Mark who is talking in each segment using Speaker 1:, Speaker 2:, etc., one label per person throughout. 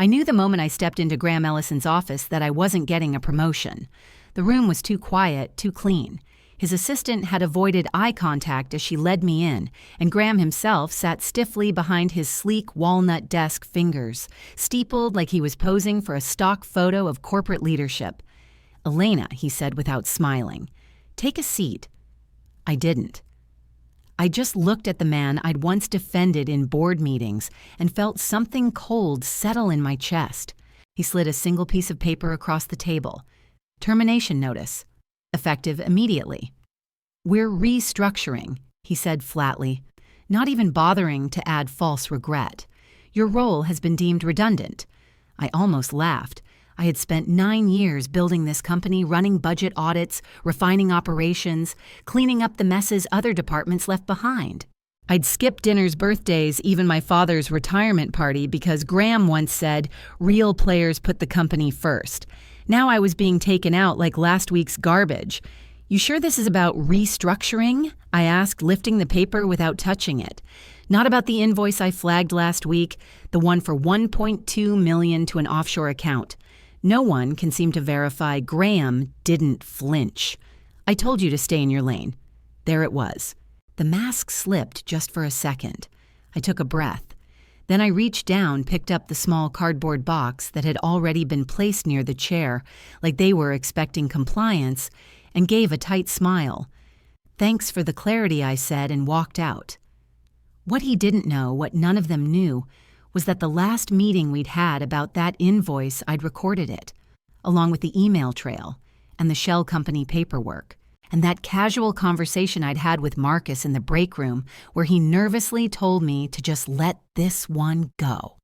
Speaker 1: I knew the moment I stepped into Graham Ellison's office that I wasn't getting a promotion. The room was too quiet, too clean. His assistant had avoided eye contact as she led me in, and Graham himself sat stiffly behind his sleek walnut desk, fingers steepled like he was posing for a stock photo of corporate leadership. "Elena," he said without smiling, "take a seat." I didn't. I just looked at the man I'd once defended in board meetings and felt something cold settle in my chest. He slid a single piece of paper across the table. "Termination notice. Effective immediately." "We're restructuring," he said flatly, not even bothering to add false regret. "Your role has been deemed redundant." I almost laughed. I had spent 9 years building this company, running budget audits, refining operations, cleaning up the messes other departments left behind. I'd skipped dinners, birthdays, even my father's retirement party because Graham once said, "Real players put the company first." Now I was being taken out like last week's garbage. "You sure this is about restructuring?" I asked, lifting the paper without touching it. "Not about the invoice I flagged last week, the one for $1.2 million to an offshore account." No one can seem to verify Graham didn't flinch. "I told you to stay in your lane." There it was. The mask slipped just for a second. I took a breath. Then I reached down, picked up the small cardboard box that had already been placed near the chair, like they were expecting compliance, and gave a tight smile. "Thanks for the clarity," I said, and walked out. What he didn't know, what none of them knew, was that the last meeting we'd had about that invoice, I'd recorded it, along with the email trail and the shell company paperwork, and that casual conversation I'd had with Marcus in the break room where he nervously told me to just let this one go.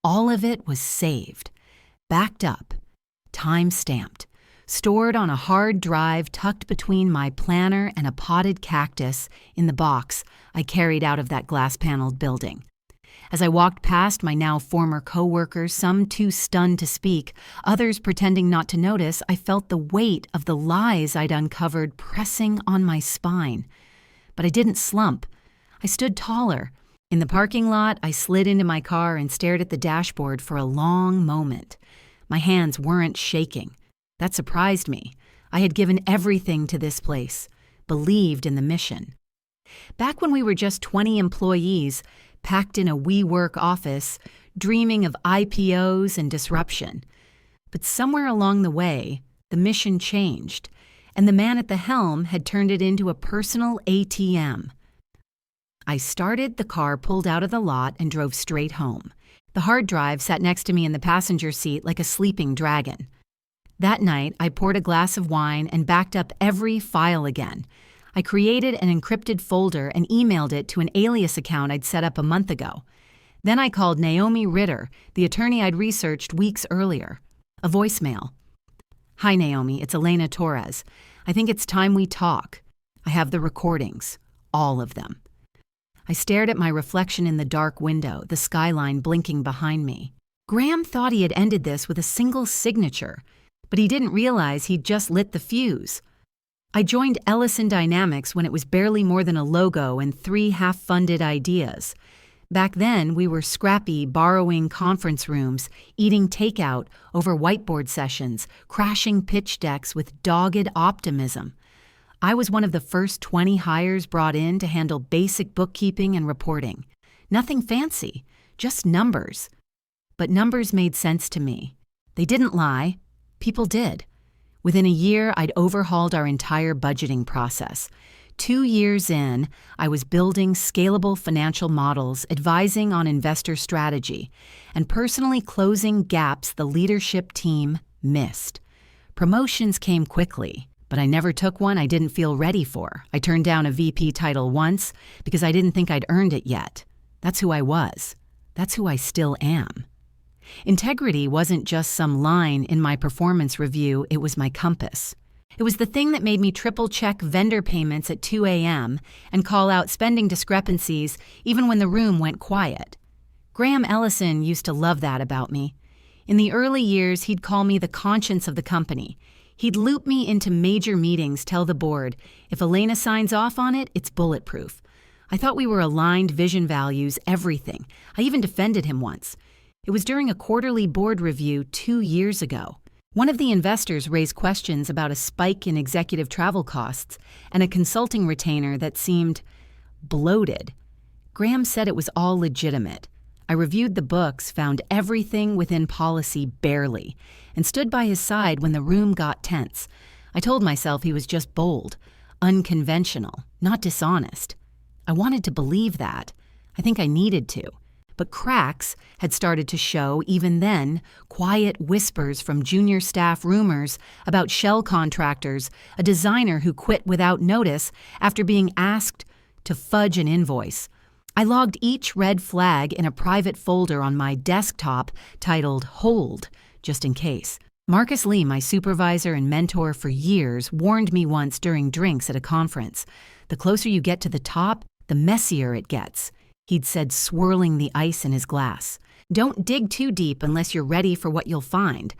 Speaker 1: All of it was saved, backed up, time-stamped, stored on a hard drive tucked between my planner and a potted cactus in the box I carried out of that glass-paneled building. As I walked past my now former co-workers, some too stunned to speak, others pretending not to notice, I felt the weight of the lies I'd uncovered pressing on my spine. But I didn't slump. I stood taller. In the parking lot, I slid into my car and stared at the dashboard for a long moment. My hands weren't shaking. That surprised me. I had given everything to this place, believed in the mission. Back when we were just 20 employees, packed in a WeWork office, dreaming of IPOs and disruption. But somewhere along the way, the mission changed, and the man at the helm had turned it into a personal ATM. I started the car, pulled out of the lot, and drove straight home. The hard drive sat next to me in the passenger seat like a sleeping dragon. That night, I poured a glass of wine and backed up every file again. I created an encrypted folder and emailed it to an alias account I'd set up a month ago. Then I called Naomi Ritter, the attorney I'd researched weeks earlier. A voicemail. "Hi, Naomi, it's Elena Torres. I think it's time we talk. I have the recordings, all of them." I stared at my reflection in the dark window, the skyline blinking behind me. Graham thought he had ended this with a single signature, but he didn't realize he'd just lit the fuse. I joined Ellison Dynamics when it was barely more than a logo and 3 half-funded ideas. Back then, we were scrappy, borrowing conference rooms, eating takeout over whiteboard sessions, crashing pitch decks with dogged optimism. I was one of the first 20 hires brought in to handle basic bookkeeping and reporting. Nothing fancy, just numbers. But numbers made sense to me. They didn't lie. People did. Within a year, I'd overhauled our entire budgeting process. 2 years in, I was building scalable financial models, advising on investor strategy, and personally closing gaps the leadership team missed. Promotions came quickly, but I never took one I didn't feel ready for. I turned down a VP title once because I didn't think I'd earned it yet. That's who I was. That's who I still am. Integrity wasn't just some line in my performance review, it was my compass. It was the thing that made me triple-check vendor payments at 2 a.m. and call out spending discrepancies even when the room went quiet. Graham Ellison used to love that about me. In the early years, he'd call me the conscience of the company. He'd loop me into major meetings, tell the board, if Elena signs off on it, it's bulletproof. I thought we were aligned vision values, everything. I even defended him once. It was during a quarterly board review 2 years ago. One of the investors raised questions about a spike in executive travel costs and a consulting retainer that seemed bloated. Graham said it was all legitimate. I reviewed the books, found everything within policy barely, and stood by his side when the room got tense. I told myself he was just bold, unconventional, not dishonest. I wanted to believe that. I think I needed to. But cracks had started to show even then, quiet whispers from junior staff rumors about shell contractors, a designer who quit without notice after being asked to fudge an invoice. I logged each red flag in a private folder on my desktop titled Hold, just in case. Marcus Lee, my supervisor and mentor for years, warned me once during drinks at a conference. The closer you get to the top, the messier it gets. He'd said, swirling the ice in his glass. Don't dig too deep unless you're ready for what you'll find.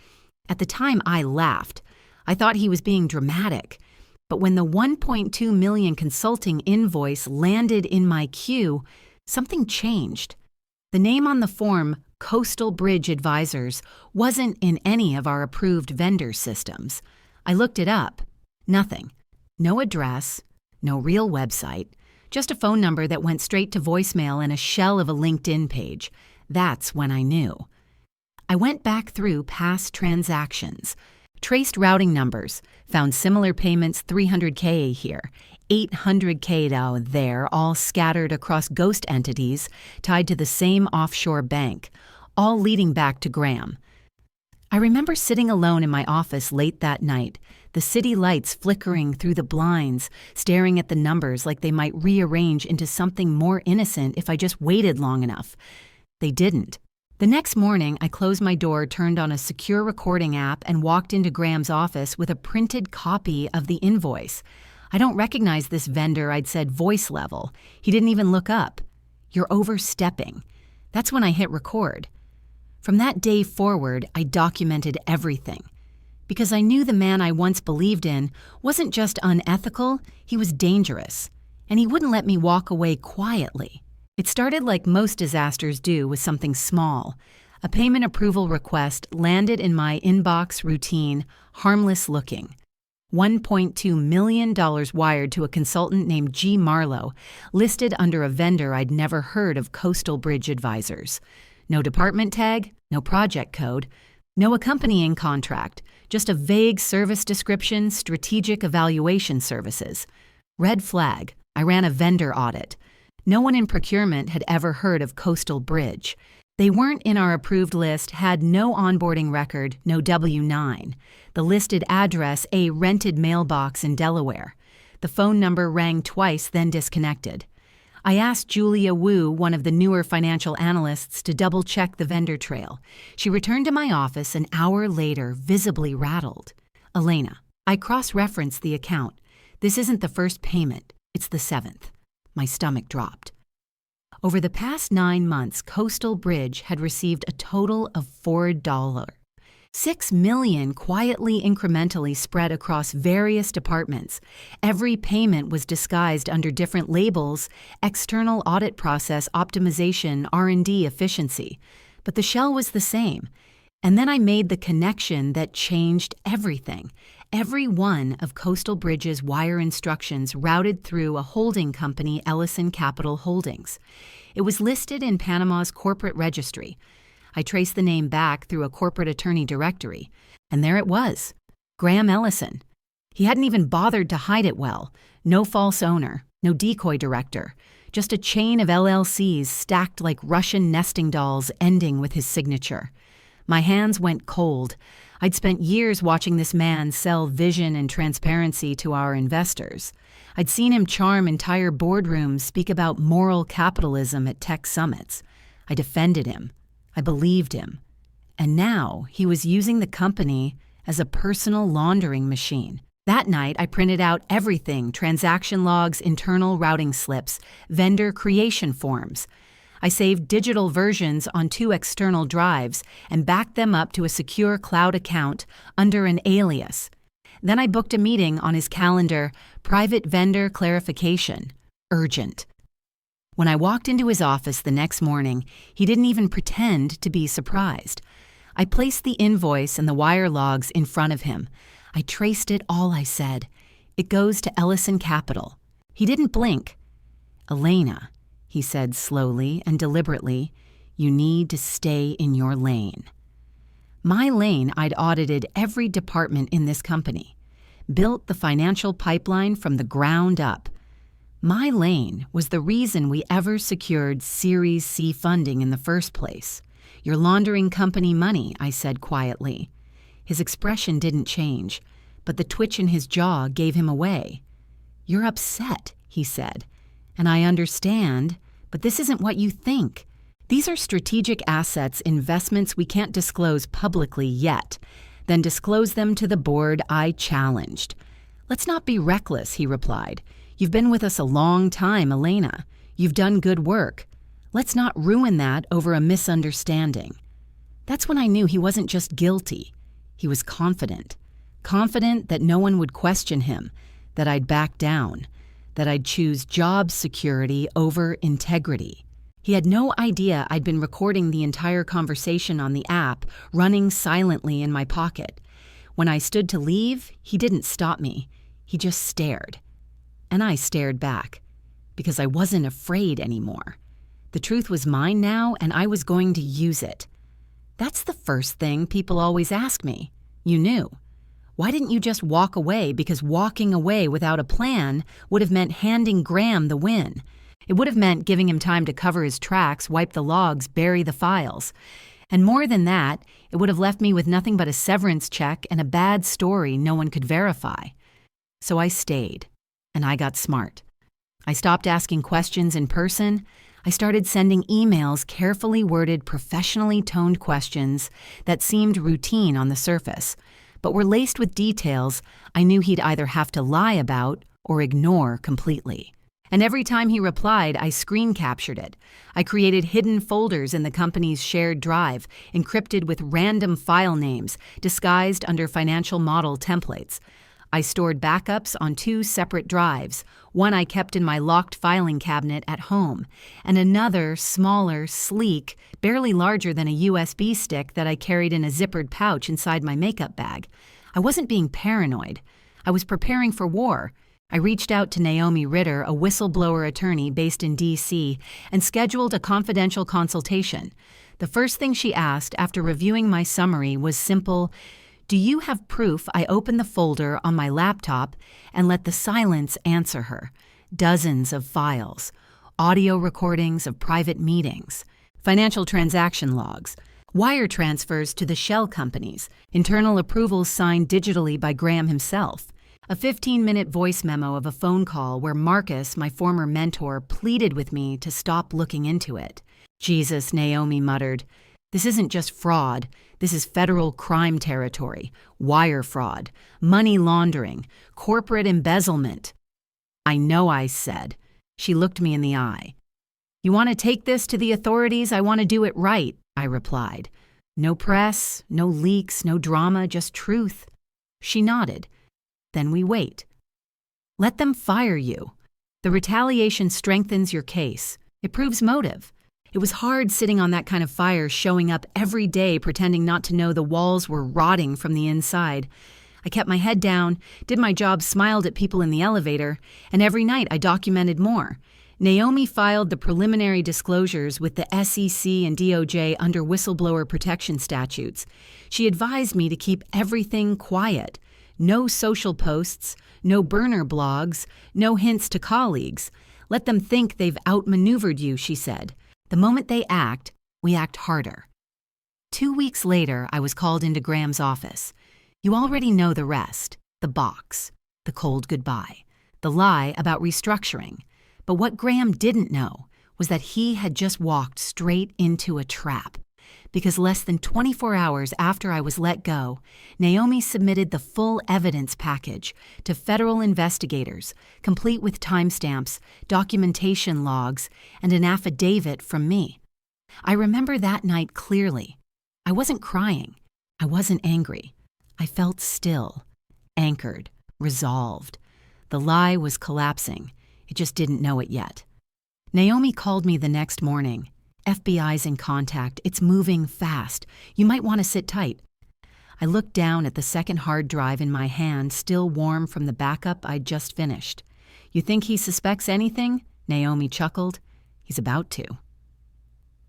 Speaker 1: At the time, I laughed. I thought he was being dramatic. But when the $1.2 million consulting invoice landed in my queue, something changed. The name on the form, Coastal Bridge Advisors, wasn't in any of our approved vendor systems. I looked it up. Nothing. No address, no real website. Just a phone number that went straight to voicemail and a shell of a LinkedIn page. That's when I knew. I went back through past transactions, traced routing numbers, found similar payments $300K here, $800K down there, all scattered across ghost entities tied to the same offshore bank, all leading back to Graham. I remember sitting alone in my office late that night, the city lights flickering through the blinds, staring at the numbers like they might rearrange into something more innocent if I just waited long enough. They didn't. The next morning, I closed my door, turned on a secure recording app, and walked into Graham's office with a printed copy of the invoice. I don't recognize this vendor, I'd said voice level. He didn't even look up. You're overstepping. That's when I hit record. From that day forward, I documented everything. Because I knew the man I once believed in wasn't just unethical, he was dangerous. And he wouldn't let me walk away quietly. It started like most disasters do, with something small. A payment approval request landed in my inbox routine, harmless looking. $1.2 million wired to a consultant named G. Marlowe, listed under a vendor I'd never heard of, Coastal Bridge Advisors. No department tag, no project code, no accompanying contract, just a vague service description, strategic evaluation services. Red flag. I ran a vendor audit. No one in procurement had ever heard of Coastal Bridge. They weren't in our approved list, had no onboarding record, no W-9. The listed address, a rented mailbox in Delaware. The phone number rang twice, then disconnected. I asked Julia Wu, one of the newer financial analysts, to double-check the vendor trail. She returned to my office an hour later, visibly rattled. Elena, I cross-referenced the account. This isn't the first payment. It's the 7th. My stomach dropped. Over the past 9 months, Coastal Bridge had received a total of $4. $6 million quietly, incrementally spread across various departments. Every payment was disguised under different labels: external audit process optimization, R&D efficiency. But the shell was the same. And then I made the connection that changed everything. Every one of Coastal Bridge's wire instructions routed through a holding company, Ellison Capital Holdings. It was listed in Panama's corporate registry. I traced the name back through a corporate attorney directory, and there it was, Graham Ellison. He hadn't even bothered to hide it well. No false owner, no decoy director, just a chain of LLCs stacked like Russian nesting dolls ending with his signature. My hands went cold. I'd spent years watching this man sell vision and transparency to our investors. I'd seen him charm entire boardrooms, speak about moral capitalism at tech summits. I defended him. I believed him. And now he was using the company as a personal laundering machine. That night, I printed out everything: transaction logs, internal routing slips, vendor creation forms. I saved digital versions on 2 external drives and backed them up to a secure cloud account under an alias. Then I booked a meeting on his calendar: private vendor clarification. Urgent. When I walked into his office the next morning, he didn't even pretend to be surprised. I placed the invoice and the wire logs in front of him. I traced it all. I said, "It goes to Ellison Capital." He didn't blink. "Elena," he said slowly and deliberately, "you need to stay in your lane." My lane, I'd audited every department in this company, built the financial pipeline from the ground up. My lane was the reason we ever secured Series C funding in the first place. "You're laundering company money," I said quietly. His expression didn't change, but the twitch in his jaw gave him away. "You're upset," he said, "and I understand, but this isn't what you think. These are strategic assets, investments we can't disclose publicly yet. Then disclose them to the board," I challenged. "Let's not be reckless," he replied. "You've been with us a long time, Elena. You've done good work. Let's not ruin that over a misunderstanding." That's when I knew he wasn't just guilty. He was confident. Confident that no one would question him, that I'd back down, that I'd choose job security over integrity. He had no idea I'd been recording the entire conversation on the app, running silently in my pocket. When I stood to leave, he didn't stop me. He just stared. And I stared back, because I wasn't afraid anymore. The truth was mine now, and I was going to use it. That's the first thing people always ask me. "You knew. Why didn't you just walk away?" Because walking away without a plan would have meant handing Graham the win. It would have meant giving him time to cover his tracks, wipe the logs, bury the files. And more than that, it would have left me with nothing but a severance check and a bad story no one could verify. So I stayed, and I got smart. I stopped asking questions in person. I started sending emails, carefully worded, professionally toned questions that seemed routine on the surface, but were laced with details I knew he'd either have to lie about or ignore completely. And every time he replied, I screen captured it. I created hidden folders in the company's shared drive, encrypted with random file names, disguised under financial model templates. I stored backups on 2 separate drives, one I kept in my locked filing cabinet at home, and another, smaller, sleek, barely larger than a USB stick that I carried in a zippered pouch inside my makeup bag. I wasn't being paranoid. I was preparing for war. I reached out to Naomi Ritter, a whistleblower attorney based in D.C., and scheduled a confidential consultation. The first thing she asked after reviewing my summary was simple: "Do you have proof I opened the folder on my laptop and let the silence answer her?" Dozens of files, audio recordings of private meetings, financial transaction logs, wire transfers to the shell companies, internal approvals signed digitally by Graham himself, a 15-minute voice memo of a phone call where Marcus, my former mentor, pleaded with me to stop looking into it. "Jesus," Naomi muttered. "This isn't just fraud. This is federal crime territory, wire fraud, money laundering, corporate embezzlement." "I know," I said. She looked me in the eye. "You want to take this to the authorities? I want to do it right," I replied. "No press, no leaks, no drama, just truth." She nodded. "Then we wait. Let them fire you. The retaliation strengthens your case. It proves motive." It was hard sitting on that kind of fire, showing up every day pretending not to know the walls were rotting from the inside. I kept my head down, did my job, smiled at people in the elevator, and every night I documented more. Naomi filed the preliminary disclosures with the SEC and DOJ under whistleblower protection statutes. She advised me to keep everything quiet. No social posts, no burner blogs, no hints to colleagues. "Let them think they've outmaneuvered you," she said. "The moment they act, we act harder." 2 weeks later, I was called into Graham's office. You already know the rest: the box, the cold goodbye, the lie about restructuring. But what Graham didn't know was that he had just walked straight into a trap. Because less than 24 hours after I was let go, Naomi submitted the full evidence package to federal investigators, complete with timestamps, documentation logs, and an affidavit from me. I remember that night clearly. I wasn't crying. I wasn't angry. I felt still, anchored, resolved. The lie was collapsing. It just didn't know it yet. Naomi called me the next morning. FBI's in contact. It's moving fast. You might want to sit tight. I looked down at the second hard drive in my hand, still warm from the backup I'd just finished. You think he suspects anything? Naomi chuckled. He's about to.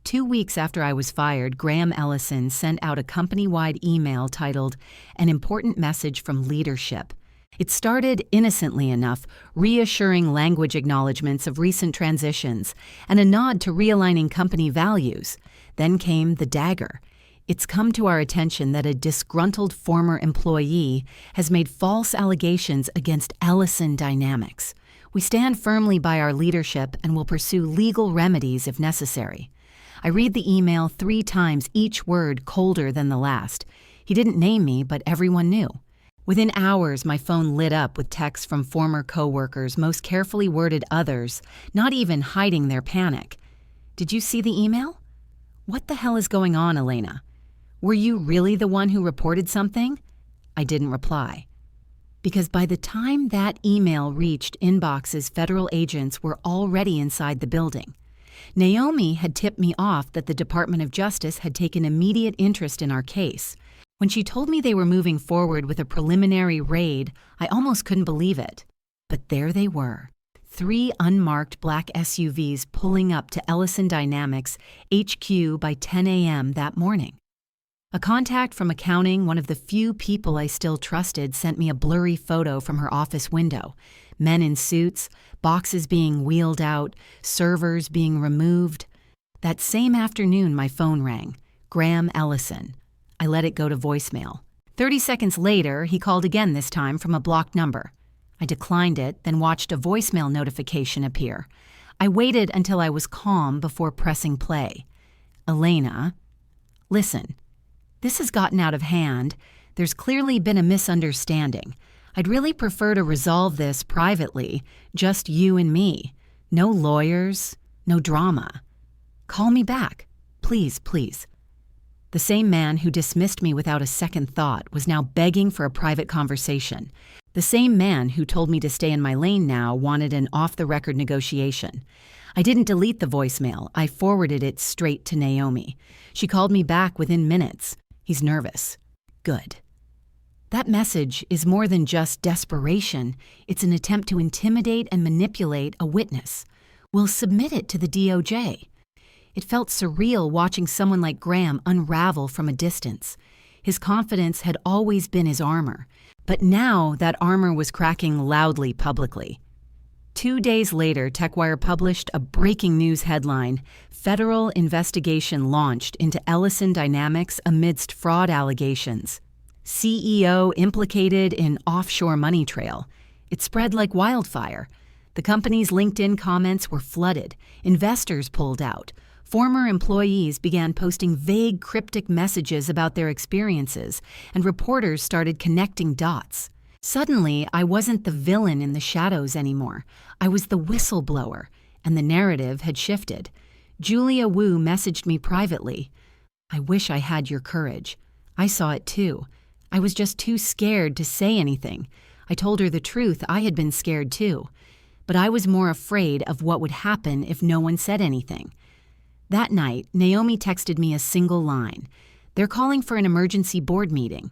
Speaker 1: 2 weeks after I was fired, Graham Ellison sent out a company-wide email titled An Important Message from Leadership. It started innocently enough, reassuring language acknowledgments of recent transitions and a nod to realigning company values. Then came the dagger. It's come to our attention that a disgruntled former employee has made false allegations against Ellison Dynamics. We stand firmly by our leadership and will pursue legal remedies if necessary. I read the email 3 times, each word colder than the last. He didn't name me, but everyone knew. Within hours, my phone lit up with texts from former coworkers, most carefully worded others, not even hiding their panic. Did you see the email? What the hell is going on, Elena? Were you really the one who reported something? I didn't reply. Because by the time that email reached inboxes, federal agents were already inside the building. Naomi had tipped me off that the Department of Justice had taken immediate interest in our case. When she told me they were moving forward with a preliminary raid, I almost couldn't believe it. But there they were, 3 unmarked black SUVs pulling up to Ellison Dynamics HQ by 10 a.m. that morning. A contact from accounting, one of the few people I still trusted, sent me a blurry photo from her office window. Men in suits, boxes being wheeled out, servers being removed. That same afternoon, my phone rang. Graham Ellison. I let it go to voicemail. 30 seconds later, he called again, this time from a blocked number. I declined it, then watched a voicemail notification appear. I waited until I was calm before pressing play. Elena, listen, this has gotten out of hand. There's clearly been a misunderstanding. I'd really prefer to resolve this privately, just you and me. No lawyers, no drama. Call me back. Please, please. The same man who dismissed me without a second thought was now begging for a private conversation. The same man who told me to stay in my lane now wanted an off-the-record negotiation. I didn't delete the voicemail. I forwarded it straight to Naomi. She called me back within minutes. He's nervous. Good. That message is more than just desperation. It's an attempt to intimidate and manipulate a witness. We'll submit it to the DOJ. It felt surreal watching someone like Graham unravel from a distance. His confidence had always been his armor, but now that armor was cracking loudly publicly. 2 days later, TechWire published a breaking news headline: Federal investigation launched into Ellison Dynamics amidst fraud allegations. CEO implicated in offshore money trail. It spread like wildfire. The company's LinkedIn comments were flooded. Investors pulled out. Former employees began posting vague, cryptic messages about their experiences, and reporters started connecting dots. Suddenly, I wasn't the villain in the shadows anymore. I was the whistleblower, and the narrative had shifted. Julia Wu messaged me privately. I wish I had your courage. I saw it too. I was just too scared to say anything. I told her the truth. I had been scared too. But I was more afraid of what would happen if no one said anything. That night, Naomi texted me a single line. They're calling for an emergency board meeting.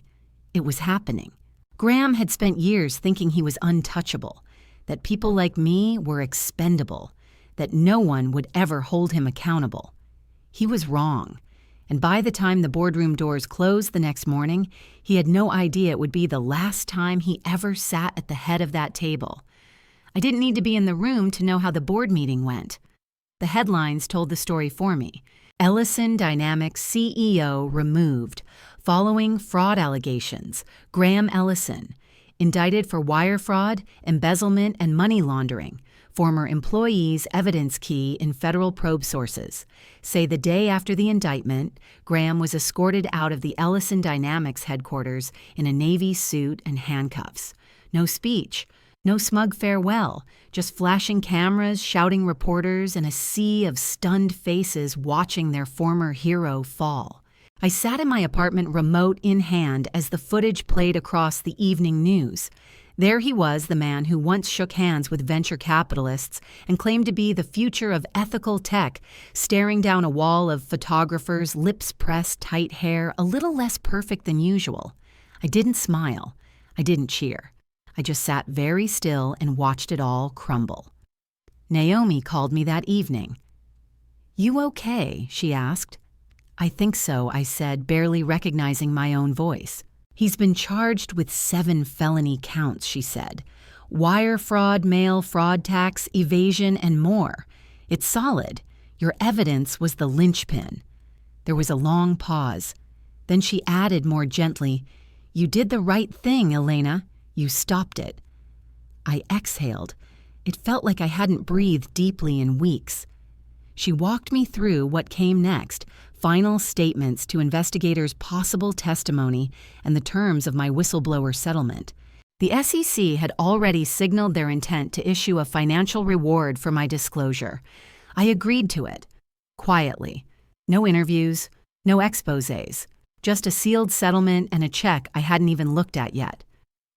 Speaker 1: It was happening. Graham had spent years thinking he was untouchable, that people like me were expendable, that no one would ever hold him accountable. He was wrong. And by the time the boardroom doors closed the next morning, he had no idea it would be the last time he ever sat at the head of that table. I didn't need to be in the room to know how the board meeting went. The headlines told the story for me. Ellison Dynamics CEO removed following fraud allegations. Graham Ellison, indicted for wire fraud, embezzlement, and money laundering. Former employees' evidence key in federal probe sources say the day after the indictment, Graham was escorted out of the Ellison Dynamics headquarters in a Navy suit and handcuffs. No speech. No smug farewell, just flashing cameras, shouting reporters, and a sea of stunned faces watching their former hero fall. I sat in my apartment, remote in hand, as the footage played across the evening news. There he was, the man who once shook hands with venture capitalists and claimed to be the future of ethical tech, staring down a wall of photographers, lips pressed, tight hair, a little less perfect than usual. I didn't smile. I didn't cheer. I just sat very still and watched it all crumble. Naomi called me that evening. "You okay?" she asked. "I think so," I said, barely recognizing my own voice. "He's been charged with 7 felony counts," she said. "Wire fraud, mail fraud tax, evasion, and more. It's solid. Your evidence was the linchpin." There was a long pause. Then she added more gently, "You did the right thing, Elena. You stopped it." I exhaled. It felt like I hadn't breathed deeply in weeks. She walked me through what came next, final statements to investigators' possible testimony, and the terms of my whistleblower settlement. The SEC had already signaled their intent to issue a financial reward for my disclosure. I agreed to it, quietly. No interviews, no exposés, just a sealed settlement and a check I hadn't even looked at yet.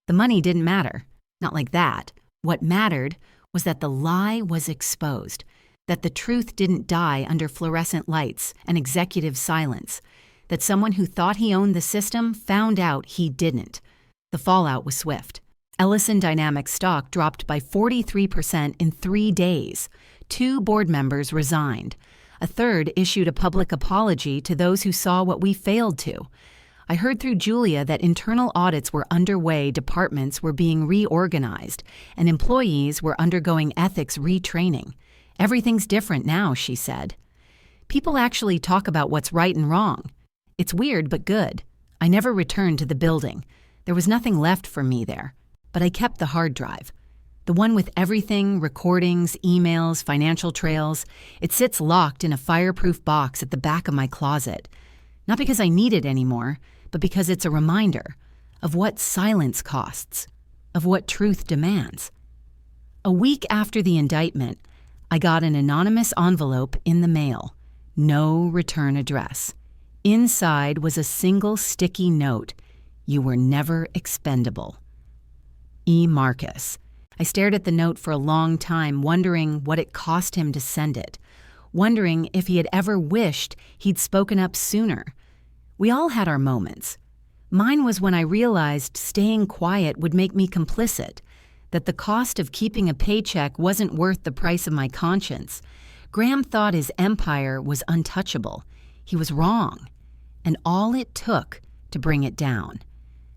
Speaker 1: The money didn't matter, not like that. What mattered was that the lie was exposed, that the truth didn't die under fluorescent lights and executive silence, that someone who thought he owned the system found out he didn't. The fallout was swift. Ellison Dynamics stock dropped by 43% in 3 days. 2 board members resigned. A third issued a public apology to those who saw what we failed to. I heard through Julia that internal audits were underway, departments were being reorganized, and employees were undergoing ethics retraining. "Everything's different now," she said. "People actually talk about what's right and wrong. It's weird but good." I never returned to the building. There was nothing left for me there. But I kept the hard drive. The one with everything, recordings, emails, financial trails. It sits locked in a fireproof box at the back of my closet. Not because I need it anymore, but because it's a reminder of what silence costs, of what truth demands. A week after the indictment, I got an anonymous envelope in the mail. No return address. Inside was a single sticky note. "You were never expendable. E. Marcus." I stared at the note for a long time, wondering what it cost him to send it, wondering if he had ever wished he'd spoken up sooner. We all had our moments. Mine was when I realized staying quiet would make me complicit, that the cost of keeping a paycheck wasn't worth the price of my conscience. Graham thought his empire was untouchable. He was wrong. And all it took to bring it down.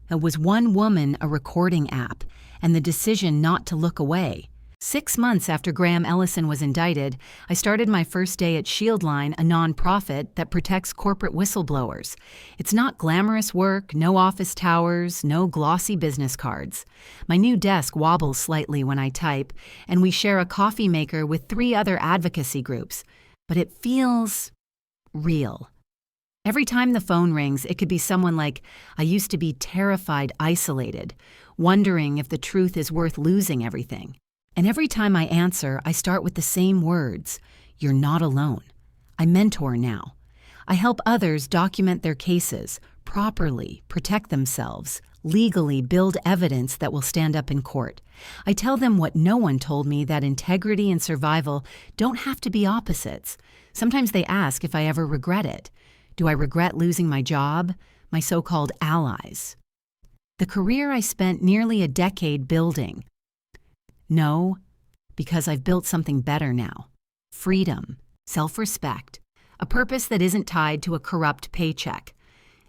Speaker 1: It was one woman, a recording app, and the decision not to look away. 6 months after Graham Ellison was indicted, I started my first day at Shieldline, a nonprofit that protects corporate whistleblowers. It's not glamorous work, no office towers, no glossy business cards. My new desk wobbles slightly when I type, and we share a coffee maker with 3 other advocacy groups. But it feels real. Every time the phone rings, it could be someone like, "I used to be terrified, isolated, wondering if the truth is worth losing everything." And every time I answer, I start with the same words: "You're not alone." I mentor now. I help others document their cases, properly protect themselves, legally build evidence that will stand up in court. I tell them what no one told me, that integrity and survival don't have to be opposites. Sometimes they ask if I ever regret it. Do I regret losing my job, my so-called allies? The career I spent nearly a decade building? No, because I've built something better now. Freedom, self-respect, a purpose that isn't tied to a corrupt paycheck.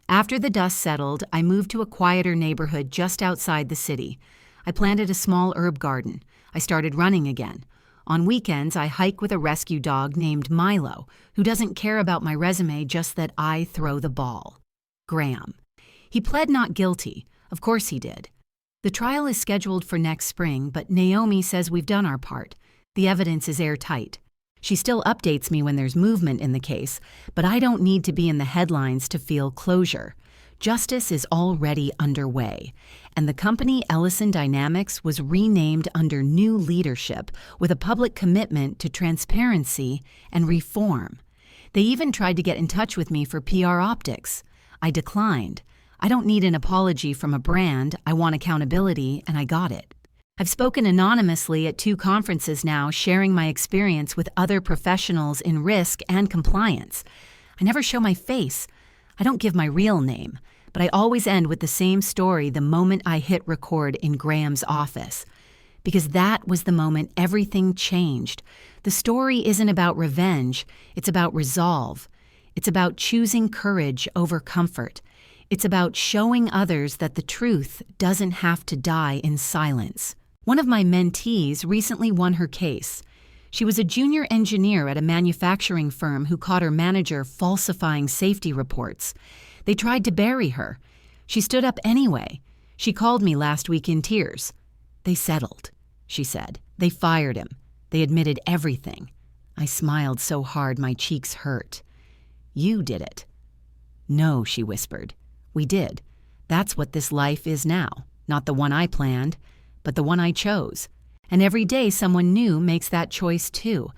Speaker 1: After the dust settled, I moved to a quieter neighborhood just outside the city. I planted a small herb garden. I started running again. On weekends, I hike with a rescue dog named Milo, who doesn't care about my resume, just that I throw the ball. Graham. He pled not guilty. Of course he did. The trial is scheduled for next spring, but Naomi says we've done our part. The evidence is airtight. She still updates me when there's movement in the case, but I don't need to be in the headlines to feel closure. Justice is already underway, and the company Ellison Dynamics was renamed under new leadership with a public commitment to transparency and reform. They even tried to get in touch with me for PR optics. I declined. I don't need an apology from a brand, I want accountability, and I got it. I've spoken anonymously at 2 conferences now, sharing my experience with other professionals in risk and compliance. I never show my face. I don't give my real name, but I always end with the same story the moment I hit record in Graham's office. Because that was the moment everything changed. The story isn't about revenge, it's about resolve. It's about choosing courage over comfort. It's about showing others that the truth doesn't have to die in silence. One of my mentees recently won her case. She was a junior engineer at a manufacturing firm who caught her manager falsifying safety reports. They tried to bury her. She stood up anyway. She called me last week in tears. They settled, she said. They fired him. They admitted everything. I smiled so hard my cheeks hurt. You did it. No, she whispered. We did. That's what this life is now. Not the one I planned, but the one I chose. And every day someone new makes that choice too.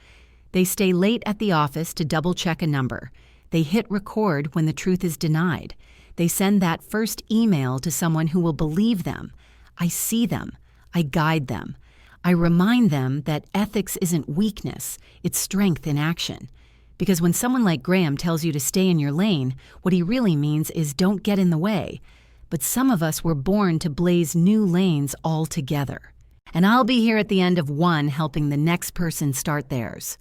Speaker 1: They stay late at the office to double-check a number. They hit record when the truth is denied. They send that first email to someone who will believe them. I see them. I guide them. I remind them that ethics isn't weakness, it's strength in action. Because when someone like Graham tells you to stay in your lane, what he really means is don't get in the way. But some of us were born to blaze new lanes altogether. And I'll be here at the end of one helping the next person start theirs.